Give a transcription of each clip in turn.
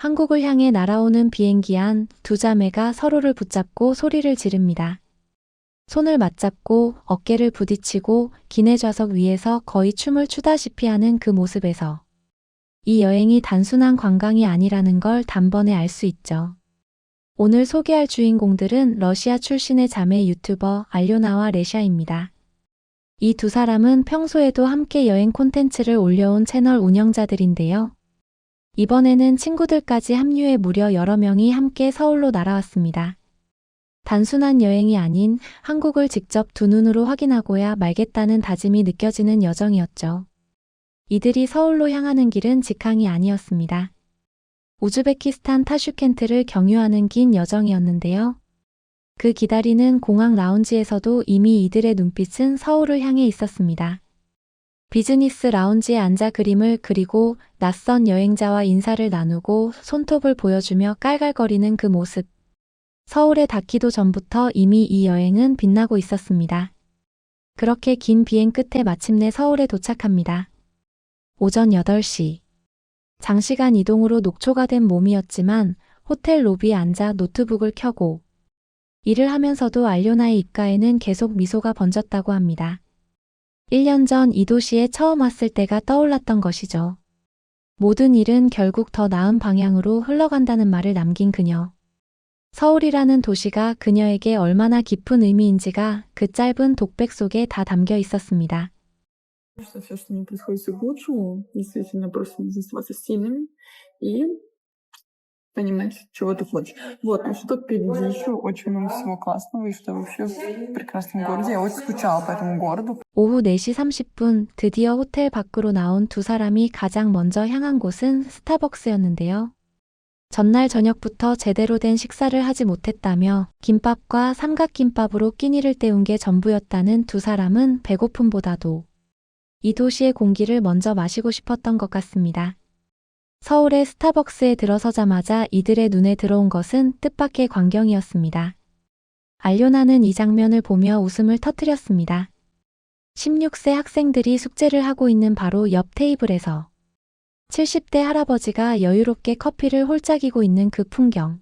한국을 향해 날아오는 비행기 안 두 자매가 서로를 붙잡고 소리를 지릅니다. 손을 맞잡고 어깨를 부딪히고 기내 좌석 위에서 거의 춤을 추다시피 하는 그 모습에서 이 여행이 단순한 관광이 아니라는 걸 단번에 알 수 있죠. 오늘 소개할 주인공들은 러시아 출신의 자매 유튜버 알료나와 레샤입니다. 이 두 사람은 평소에도 함께 여행 콘텐츠를 올려온 채널 운영자들인데요. 이번에는 친구들까지 합류해 무려 여러 명이 함께 서울로 날아왔습니다. 단순한 여행이 아닌 한국을 직접 두 눈으로 확인하고야 말겠다는 다짐이 느껴지는 여정이었죠. 이들이 서울로 향하는 길은 직항이 아니었습니다. 우즈베키스탄 타슈켄트를 경유하는 긴 여정이었는데요. 그 기다리는 공항 라운지에서도 이미 이들의 눈빛은 서울을 향해 있었습니다. 비즈니스 라운지에 앉아 그림을 그리고 낯선 여행자와 인사를 나누고 손톱을 보여주며 깔깔거리는 그 모습. 서울에 닿기도 전부터 이미 이 여행은 빛나고 있었습니다. 그렇게 긴 비행 끝에 마침내 서울에 도착합니다. 오전 8시. 장시간 이동으로 녹초가 된 몸이었지만 호텔 로비에 앉아 노트북을 켜고 일을 하면서도 알료나의 입가에는 계속 미소가 번졌다고 합니다. 1년 전 이 도시에 처음 왔을 때가 떠올랐던 것이죠. 모든 일은 결국 더 나은 방향으로 흘러간다는 말을 남긴 그녀. 서울이라는 도시가 그녀에게 얼마나 깊은 의미인지가 그 짧은 독백 속에 다 담겨 있었습니다. Что всё, что не происходит, всё к лучшему. Действительно, просто нужно оставаться сильными и понимать, чего ты хочешь. Вот, но что впереди еще очень много всего классного, и что вообще в прекрасном городе. Я очень скучала по этому городу. 오후 4시 30분 드디어 호텔 밖으로 나온 두 사람이 가장 먼저 향한 곳은 스타벅스였는데요. 전날 저녁부터 제대로 된 식사를 하지 못했다며 김밥과 삼각김밥으로 끼니를 때운 게 전부였다는 두 사람은 배고픔보다도 이 도시의 공기를 먼저 마시고 싶었던 것 같습니다. 서울의 스타벅스에 들어서자마자 이들의 눈에 들어온 것은 뜻밖의 광경이었습니다. 알료나는 이 장면을 보며 웃음을 터뜨렸습니다. 16세 학생들이 숙제를 하고 있는 바로 옆 테이블에서 70대 할아버지가 여유롭게 커피를 홀짝이고 있는 그 풍경.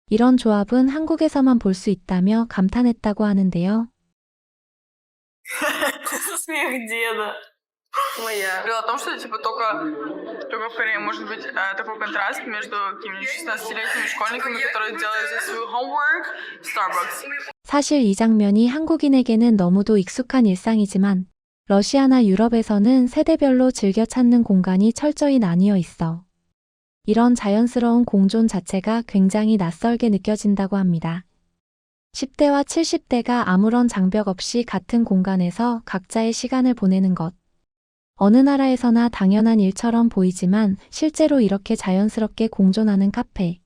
이런 조합은 한국에서만 볼 수 있다며 감탄했다고 하는데요. Смех деда. Моя. Говорила о том, что типа только в Корее может быть такой контраст между какими-нибудь 16-летними школьниками, которые делают здесь свой homework, Starbucks. 사실 이 장면이 한국인에게는 너무도 익숙한 일상이지만 러시아나 유럽에서는 세대별로 즐겨 찾는 공간이 철저히 나뉘어 있어 이런 자연스러운 공존 자체가 굉장히 낯설게 느껴진다고 합니다. 10대와 70대가 아무런 장벽 없이 같은 공간에서 각자의 시간을 보내는 것. 어느 나라에서나 당연한 일처럼 보이지만 실제로 이렇게 자연스럽게 공존하는 카페.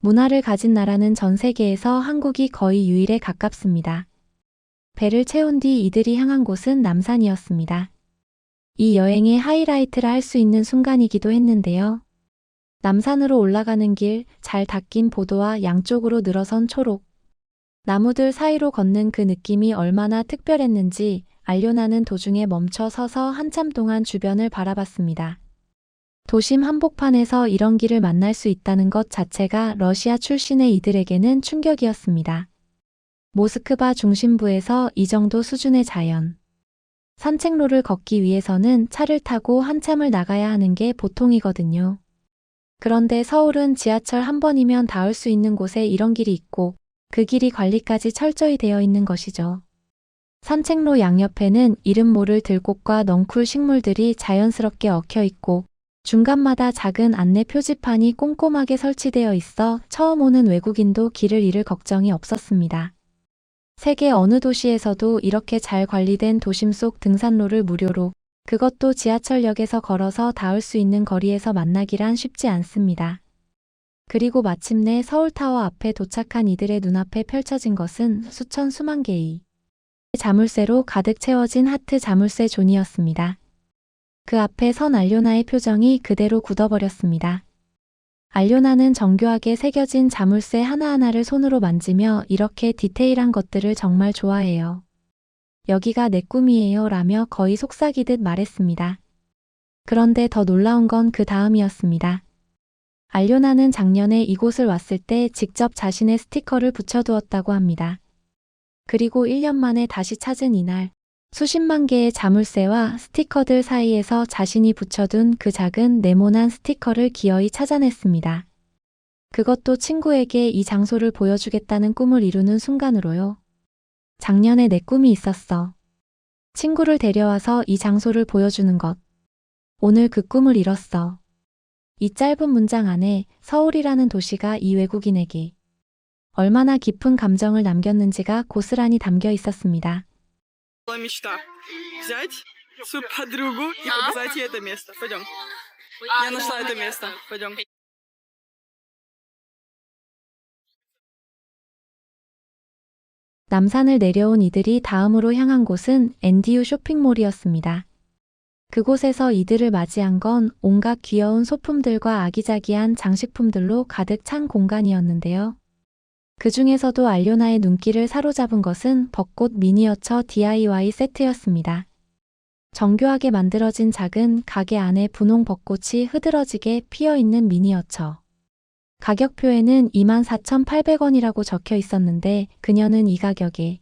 문화를 가진 나라는 전 세계에서 한국이 거의 유일에 가깝습니다. 배를 채운 뒤 이들이 향한 곳은 남산이었습니다. 이 여행의 하이라이트라 할 수 있는 순간이기도 했는데요. 남산으로 올라가는 길, 잘 닦인 보도와 양쪽으로 늘어선 초록. 나무들 사이로 걷는 그 느낌이 얼마나 특별했는지 알료나는 도중에 멈춰 서서 한참 동안 주변을 바라봤습니다. 도심 한복판에서 이런 길을 만날 수 있다는 것 자체가 러시아 출신의 이들에게는 충격이었습니다. 모스크바 중심부에서 이 정도 수준의 자연. 산책로를 걷기 위해서는 차를 타고 한참을 나가야 하는 게 보통이거든요. 그런데 서울은 지하철 한 번이면 닿을 수 있는 곳에 이런 길이 있고 그 길이 관리까지 철저히 되어 있는 것이죠. 산책로 양옆에는 이름 모를 들꽃과 넝쿨 식물들이 자연스럽게 얽혀 있고 중간마다 작은 안내 표지판이 꼼꼼하게 설치되어 있어 처음 오는 외국인도 길을 잃을 걱정이 없었습니다. 세계 어느 도시에서도 이렇게 잘 관리된 도심 속 등산로를 무료로, 그것도 지하철역에서 걸어서 닿을 수 있는 거리에서 만나기란 쉽지 않습니다. 그리고 마침내 서울타워 앞에 도착한 이들의 눈앞에 펼쳐진 것은 수천 수만 개의 자물쇠로 가득 채워진 하트 자물쇠 존이었습니다. 그 앞에 선 알료나의 표정이 그대로 굳어버렸습니다. 알료나는 정교하게 새겨진 자물쇠 하나하나를 손으로 만지며 이렇게 디테일한 것들을 정말 좋아해요. 여기가 내 꿈이에요 라며 거의 속삭이듯 말했습니다. 그런데 더 놀라운 건 그 다음이었습니다. 알료나는 작년에 이곳을 왔을 때 직접 자신의 스티커를 붙여두었다고 합니다. 그리고 1년 만에 다시 찾은 이날, 수십만 개의 자물쇠와 스티커들 사이에서 자신이 붙여둔 그 작은 네모난 스티커를 기어이 찾아냈습니다. 그것도 친구에게 이 장소를 보여주겠다는 꿈을 이루는 순간으로요. 작년에 내 꿈이 있었어. 친구를 데려와서 이 장소를 보여주는 것. 오늘 그 꿈을 이뤘어. 이 짧은 문장 안에 서울이라는 도시가 이 외국인에게 얼마나 깊은 감정을 남겼는지가 고스란히 담겨 있었습니다. Была мечта взять свою подругу и показать ей это место. Пойдем. Я нашла это место. Пойдем. 남산을 내려온 이들이 다음으로 향한 곳은 NDU 쇼핑몰이었습니다. 그곳에서 이들을 맞이한 건 온갖 귀여운 소품들과 아기자기한 장식품들로 가득 찬 공간이었는데요. 그 중에서도 알료나의 눈길을 사로잡은 것은 벚꽃 미니어처 DIY 세트였습니다. 정교하게 만들어진 작은 가게 안에 분홍 벚꽃이 흐드러지게 피어있는 미니어처. 가격표에는 24,800원이라고 적혀 있었는데 그녀는 이 가격에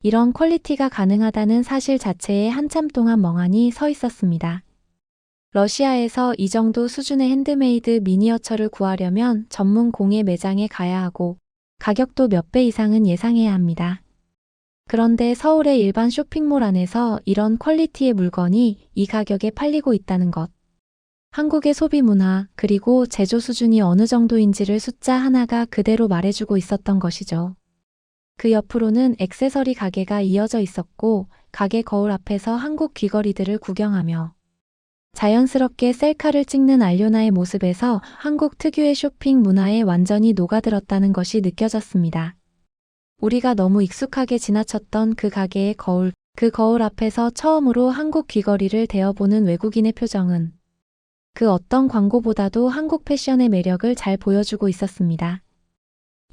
이런 퀄리티가 가능하다는 사실 자체에 한참 동안 멍하니 서 있었습니다. 러시아에서 이 정도 수준의 핸드메이드 미니어처를 구하려면 전문 공예 매장에 가야 하고 가격도 몇 배 이상은 예상해야 합니다. 그런데 서울의 일반 쇼핑몰 안에서 이런 퀄리티의 물건이 이 가격에 팔리고 있다는 것. 한국의 소비 문화 그리고 제조 수준이 어느 정도인지를 숫자 하나가 그대로 말해주고 있었던 것이죠. 그 옆으로는 액세서리 가게가 이어져 있었고 가게 거울 앞에서 한국 귀걸이들을 구경하며 자연스럽게 셀카를 찍는 알료나의 모습에서 한국 특유의 쇼핑 문화에 완전히 녹아들었다는 것이 느껴졌습니다. 우리가 너무 익숙하게 지나쳤던 그 가게의 거울, 그 거울 앞에서 처음으로 한국 귀걸이를 대어보는 외국인의 표정은 그 어떤 광고보다도 한국 패션의 매력을 잘 보여주고 있었습니다.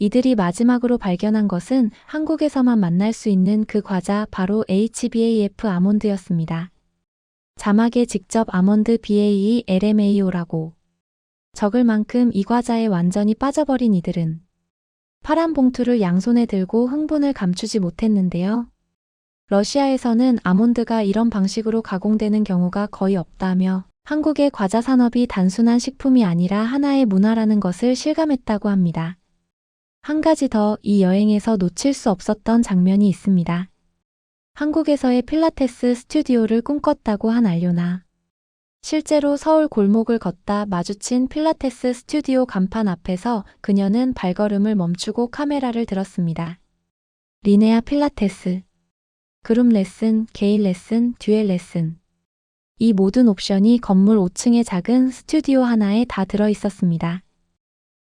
이들이 마지막으로 발견한 것은 한국에서만 만날 수 있는 그 과자 바로 HBAF 아몬드였습니다. 자막에 직접 아몬드 BAE LMAO라고 적을 만큼 이 과자에 완전히 빠져버린 이들은 파란 봉투를 양손에 들고 흥분을 감추지 못했는데요. 러시아에서는 아몬드가 이런 방식으로 가공되는 경우가 거의 없다며 한국의 과자 산업이 단순한 식품이 아니라 하나의 문화라는 것을 실감했다고 합니다. 한 가지 더 이 여행에서 놓칠 수 없었던 장면이 있습니다. 한국에서의 필라테스 스튜디오를 꿈꿨다고 한 알료나. 실제로 서울 골목을 걷다 마주친 필라테스 스튜디오 간판 앞에서 그녀는 발걸음을 멈추고 카메라를 들었습니다. 리네아 필라테스. 그룹 레슨, 개인 레슨, 듀엣 레슨. 이 모든 옵션이 건물 5층의 작은 스튜디오 하나에 다 들어 있었습니다.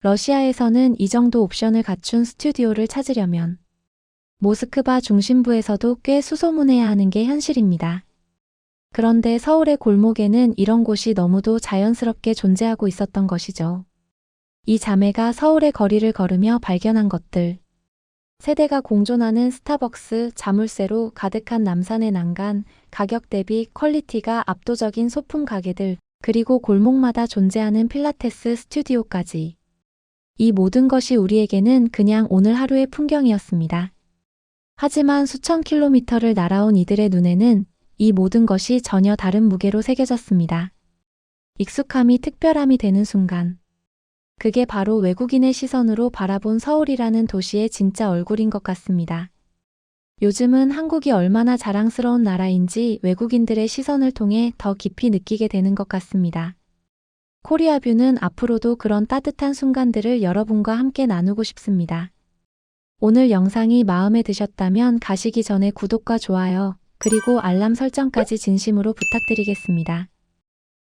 러시아에서는 이 정도 옵션을 갖춘 스튜디오를 찾으려면 모스크바 중심부에서도 꽤 수소문해야 하는 게 현실입니다. 그런데 서울의 골목에는 이런 곳이 너무도 자연스럽게 존재하고 있었던 것이죠. 이 자매가 서울의 거리를 걸으며 발견한 것들. 세대가 공존하는 스타벅스, 자물쇠로 가득한 남산의 난간, 가격 대비 퀄리티가 압도적인 소품 가게들, 그리고 골목마다 존재하는 필라테스 스튜디오까지. 이 모든 것이 우리에게는 그냥 오늘 하루의 풍경이었습니다. 하지만 수천 킬로미터를 날아온 이들의 눈에는 이 모든 것이 전혀 다른 무게로 새겨졌습니다. 익숙함이 특별함이 되는 순간. 그게 바로 외국인의 시선으로 바라본 서울이라는 도시의 진짜 얼굴인 것 같습니다. 요즘은 한국이 얼마나 자랑스러운 나라인지 외국인들의 시선을 통해 더 깊이 느끼게 되는 것 같습니다. 코리아뷰는 앞으로도 그런 따뜻한 순간들을 여러분과 함께 나누고 싶습니다. 오늘 영상이 마음에 드셨다면 가시기 전에 구독과 좋아요, 그리고 알람 설정까지 진심으로 부탁드리겠습니다.